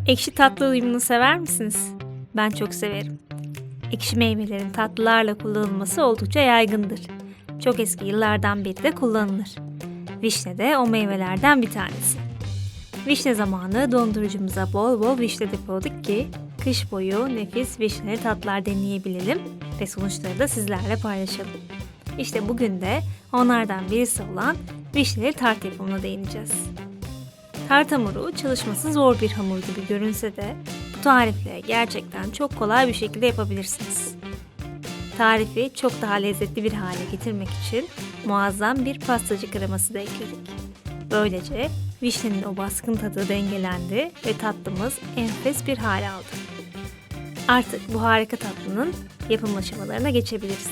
Ekşi tatlı uyumunu sever misiniz? Ben çok severim. Ekşi meyvelerin tatlılarla kullanılması oldukça yaygındır. Çok eski yıllardan beri de kullanılır. Vişne de o meyvelerden bir tanesi. Vişne zamanı dondurucumuza bol bol vişne depoladık ki kış boyu nefis vişneli tatlılar deneyebilelim ve sonuçları da sizlerle paylaşalım. İşte bugün de onlardan birisi olan vişneli tart yapımına değineceğiz. Tart hamuru çalışması zor bir hamur gibi görünse de bu tarifle gerçekten çok kolay bir şekilde yapabilirsiniz. Tarifi çok daha lezzetli bir hale getirmek için muazzam bir pastacı kreması da ekledik. Böylece vişnenin o baskın tadı dengelendi ve tatlımız enfes bir hale aldı. Artık bu harika tatlının yapım aşamalarına geçebiliriz.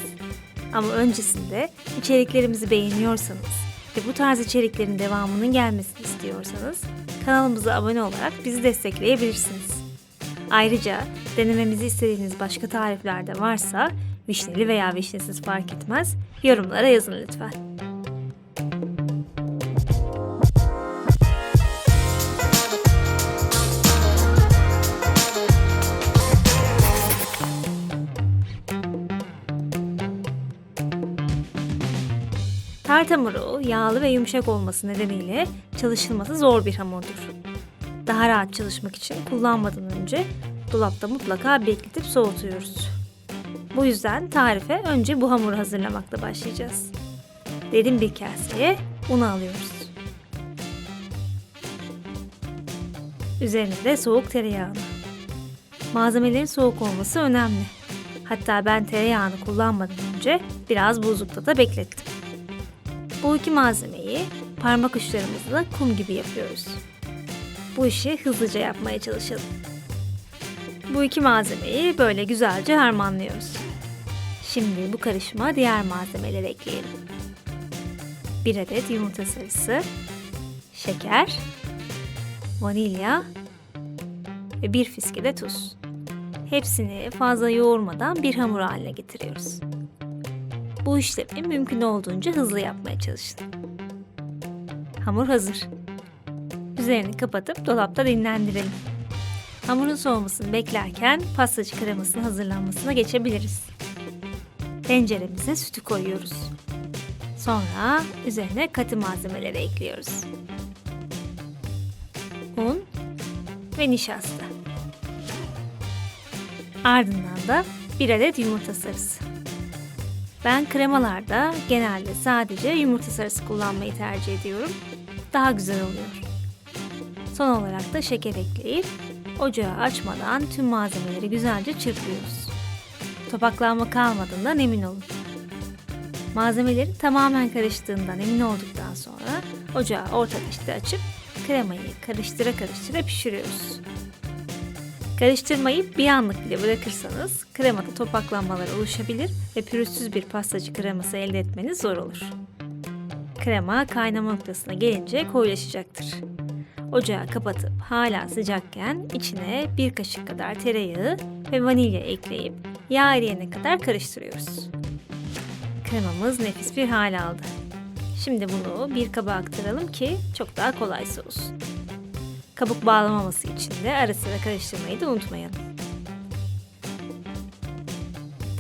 Ama öncesinde içeriklerimizi beğeniyorsanız ve bu tarz içeriklerin devamının gelmesini istiyorsanız kanalımıza abone olarak bizi destekleyebilirsiniz. Ayrıca denememizi istediğiniz başka tarifler de varsa vişneli veya vişnesiz fark etmez, yorumlara yazın lütfen. Tart hamuru yağlı ve yumuşak olması nedeniyle çalışılması zor bir hamurdur. Daha rahat çalışmak için kullanmadan önce dolapta mutlaka bekletip soğutuyoruz. Bu yüzden tarife önce bu hamuru hazırlamakla başlayacağız. Derin bir kaseye un alıyoruz. Üzerine de soğuk tereyağını. Malzemelerin soğuk olması önemli. Hatta ben tereyağını kullanmadan önce biraz buzlukta da beklettim. Bu iki malzemeyi parmak uçlarımızla kum gibi yapıyoruz. Bu işi hızlıca yapmaya çalışalım. Bu iki malzemeyi böyle güzelce harmanlıyoruz. Şimdi bu karışıma diğer malzemeleri ekleyelim. 1 adet yumurta sarısı, şeker, vanilya ve 1 fiske de tuz. Hepsini fazla yoğurmadan bir hamur haline getiriyoruz. Bu işlemi mümkün olduğunca hızlı yapmaya çalışın. Hamur hazır. Üzerini kapatıp dolapta dinlendirelim. Hamurun soğumasını beklerken pastacı kremasının hazırlanmasına geçebiliriz. Tenceremize sütü koyuyoruz. Sonra üzerine katı malzemeleri ekliyoruz. Un ve nişasta. Ardından da 1 adet yumurta sarısı. Ben kremalarda genelde sadece yumurta sarısı kullanmayı tercih ediyorum. Daha güzel oluyor. Son olarak da şeker ekleyip ocağı açmadan tüm malzemeleri güzelce çırpıyoruz. Topaklanma kalmadığından emin olun. Malzemelerin tamamen karıştığından emin olduktan sonra ocağı orta ateşte açıp kremayı karıştıra karıştıra pişiriyoruz. Karıştırmayı bir anlık bile bırakırsanız kremada topaklanmalar oluşabilir ve pürüzsüz bir pastacı kreması elde etmeniz zor olur. Krema kaynama noktasına gelince koyulaşacaktır. Ocağı kapatıp hala sıcakken içine 1 kaşık kadar tereyağı ve vanilya ekleyip yağ eriyene kadar karıştırıyoruz. Kremamız nefis bir hal aldı. Şimdi bunu bir kaba aktaralım ki çok daha kolaysa olsun. Kabuk bağlamaması için de ara sıra karıştırmayı da unutmayalım.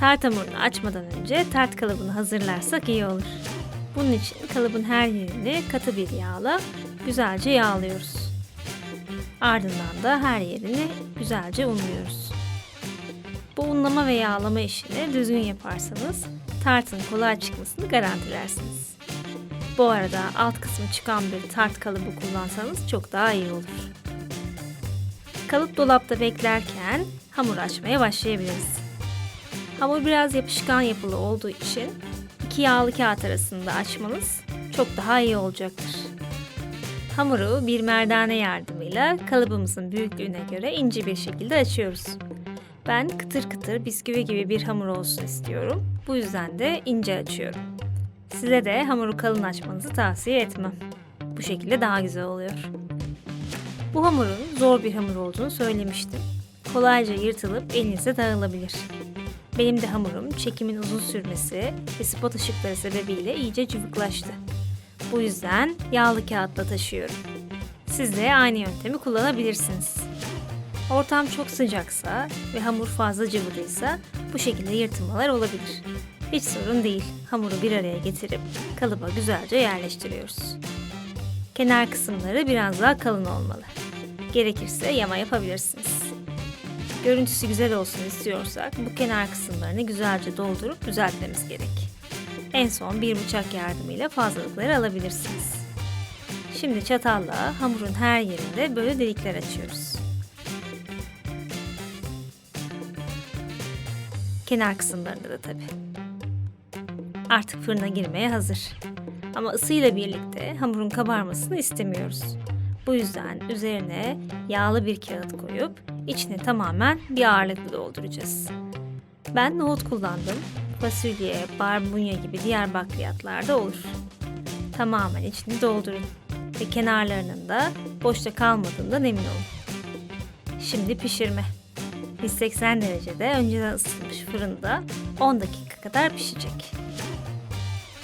Tart hamurunu açmadan önce tart kalıbını hazırlarsak iyi olur. Bunun için kalıbın her yerini katı bir yağla güzelce yağlıyoruz. Ardından da her yerini güzelce unluyoruz. Bu unlama ve yağlama işini düzgün yaparsanız tartın kolay çıkmasını garantilersiniz. Bu arada alt kısmı çıkan bir tart kalıbı kullansanız çok daha iyi olur. Kalıp dolapta beklerken hamur açmaya başlayabiliriz. Hamur biraz yapışkan yapılı olduğu için 2 yağlı kağıt arasında açmanız çok daha iyi olacaktır. Hamuru bir merdane yardımıyla kalıbımızın büyüklüğüne göre ince bir şekilde açıyoruz. Ben kıtır kıtır bisküvi gibi bir hamur olsun istiyorum. Bu yüzden de ince açıyorum. Size de hamuru kalın açmanızı tavsiye etmem. Bu şekilde daha güzel oluyor. Bu hamurun zor bir hamur olduğunu söylemiştim. Kolayca yırtılıp elinize dağılabilir. Benim de hamurum çekimin uzun sürmesi ve spot ışıkları sebebiyle iyice cıvıklaştı. Bu yüzden yağlı kağıtla taşıyorum. Siz de aynı yöntemi kullanabilirsiniz. Ortam çok sıcaksa ve hamur fazla cıvıdıysa bu şekilde yırtılmalar olabilir. Hiç sorun değil. Hamuru bir araya getirip kalıba güzelce yerleştiriyoruz. Kenar kısımları biraz daha kalın olmalı. Gerekirse yama yapabilirsiniz. Görüntüsü güzel olsun istiyorsak bu kenar kısımlarını güzelce doldurup düzeltmemiz gerek. En son bir bıçak yardımıyla fazlalıkları alabilirsiniz. Şimdi çatalla hamurun her yerinde böyle delikler açıyoruz. Kenar kısımlarında da tabii. Artık fırına girmeye hazır. Ama ısıyla birlikte hamurun kabarmasını istemiyoruz. Bu yüzden üzerine yağlı bir kağıt koyup içine tamamen bir ağırlıkla dolduracağız. Ben nohut kullandım. Fasulye, barbunya gibi diğer bakliyatlar da olur. Tamamen içini doldurun ve kenarlarının da boşta kalmadığından emin olun. Şimdi pişirme. 180 derecede önceden ısıtılmış fırında 10 dakika kadar pişecek.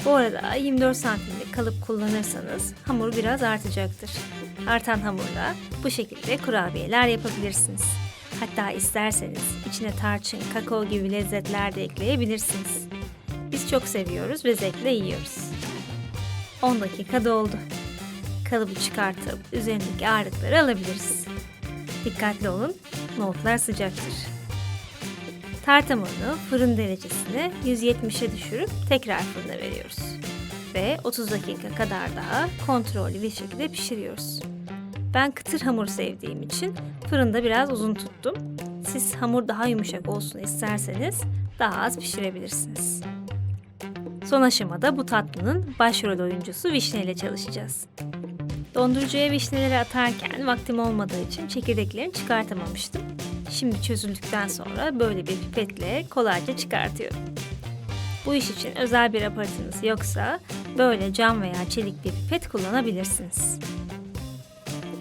Bu arada 24 santimlik kalıp kullanırsanız hamur biraz artacaktır. Artan hamurla bu şekilde kurabiyeler yapabilirsiniz. Hatta isterseniz içine tarçın, kakao gibi lezzetler de ekleyebilirsiniz. Biz çok seviyoruz ve zevkle yiyoruz. 10 dakika doldu. Kalıbı çıkartıp üzerindeki ağırlıkları alabiliriz. Dikkatli olun, nohutlar sıcaktır. Tart hamurunu fırın derecesine 170'e düşürüp tekrar fırına veriyoruz. Ve 30 dakika kadar daha kontrollü bir şekilde pişiriyoruz. Ben kıtır hamur sevdiğim için fırında biraz uzun tuttum. Siz hamur daha yumuşak olsun isterseniz daha az pişirebilirsiniz. Son aşamada bu tatlının başrol oyuncusu vişne ile çalışacağız. Dondurucuya vişneleri atarken vaktim olmadığı için çekirdeklerini çıkartamamıştım. Şimdi çözüldükten sonra böyle bir pipetle kolayca çıkartıyorum. Bu iş için özel bir aparatınız yoksa böyle cam veya çelik bir pipet kullanabilirsiniz.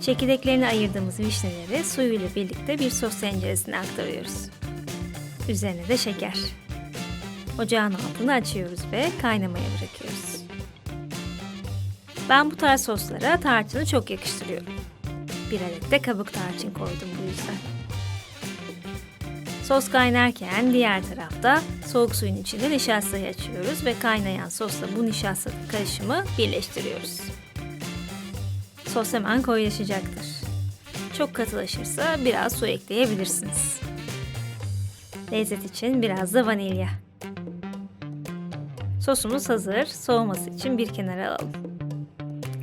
Çekirdeklerini ayırdığımız vişneleri suyuyla birlikte bir sos tenceresine aktarıyoruz. Üzerine de şeker. Ocağın altını açıyoruz ve kaynamaya bırakıyoruz. Ben bu tarz soslara tarçını çok yakıştırıyorum. Bir adet de kabuk tarçın koydum bu yüzden. Sos kaynarken diğer tarafta soğuk suyun içinde nişastayı açıyoruz ve kaynayan sosla bu nişasta karışımı birleştiriyoruz. Sos hemen koyulaşacaktır. Çok katılaşırsa biraz su ekleyebilirsiniz. Lezzet için biraz da vanilya. Sosumuz hazır. Soğuması için bir kenara alalım.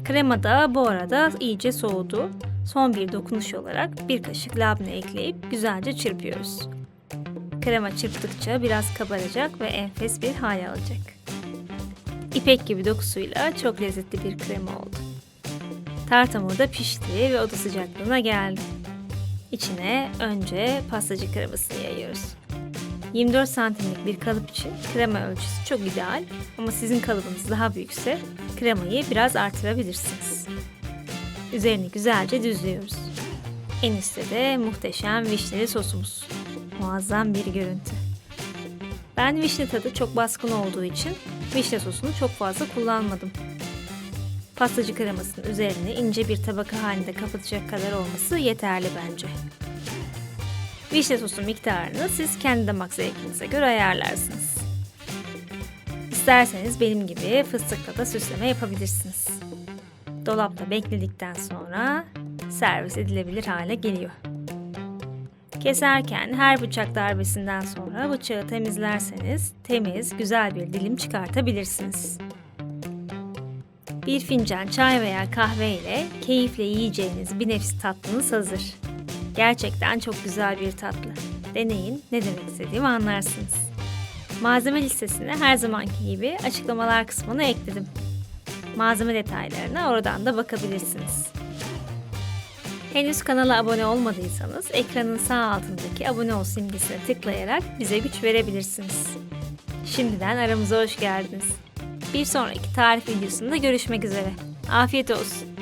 Krema da bu arada iyice soğudu. Son bir dokunuş olarak bir kaşık labne ekleyip güzelce çırpıyoruz. Krema çırptıkça biraz kabaracak ve enfes bir hal alacak. İpek gibi dokusuyla çok lezzetli bir krema oldu. Tart hamuru da pişti ve oda sıcaklığına geldi. İçine önce pastacı kremasını yayıyoruz. 24 santimlik bir kalıp için krema ölçüsü çok ideal ama sizin kalıbınız daha büyükse kremayı biraz artırabilirsiniz. Üzerini güzelce düzlüyoruz. En üstte de muhteşem vişneli sosumuz. Muazzam bir görüntü. Ben vişne tadı çok baskın olduğu için vişne sosunu çok fazla kullanmadım. Pastacı kremasının üzerini ince bir tabaka halinde kapatacak kadar olması yeterli bence. Vişne sosu miktarını siz kendi damak zevkinize göre ayarlarsınız. İsterseniz benim gibi fıstıkla da süsleme yapabilirsiniz. Dolapta bekledikten sonra servis edilebilir hale geliyor. Keserken her bıçak darbesinden sonra bıçağı temizlerseniz temiz, güzel bir dilim çıkartabilirsiniz. Bir fincan çay veya kahve ile keyifle yiyeceğiniz bir nefis tatlınız hazır. Gerçekten çok güzel bir tatlı. Deneyin, ne demek istediğimi anlarsınız. Malzeme listesine her zamanki gibi açıklamalar kısmına ekledim. Malzeme detaylarına oradan da bakabilirsiniz. Henüz kanala abone olmadıysanız ekranın sağ altındaki abone ol simgesine tıklayarak bize güç verebilirsiniz. Şimdiden aramıza hoş geldiniz. Bir sonraki tarif videosunda görüşmek üzere. Afiyet olsun.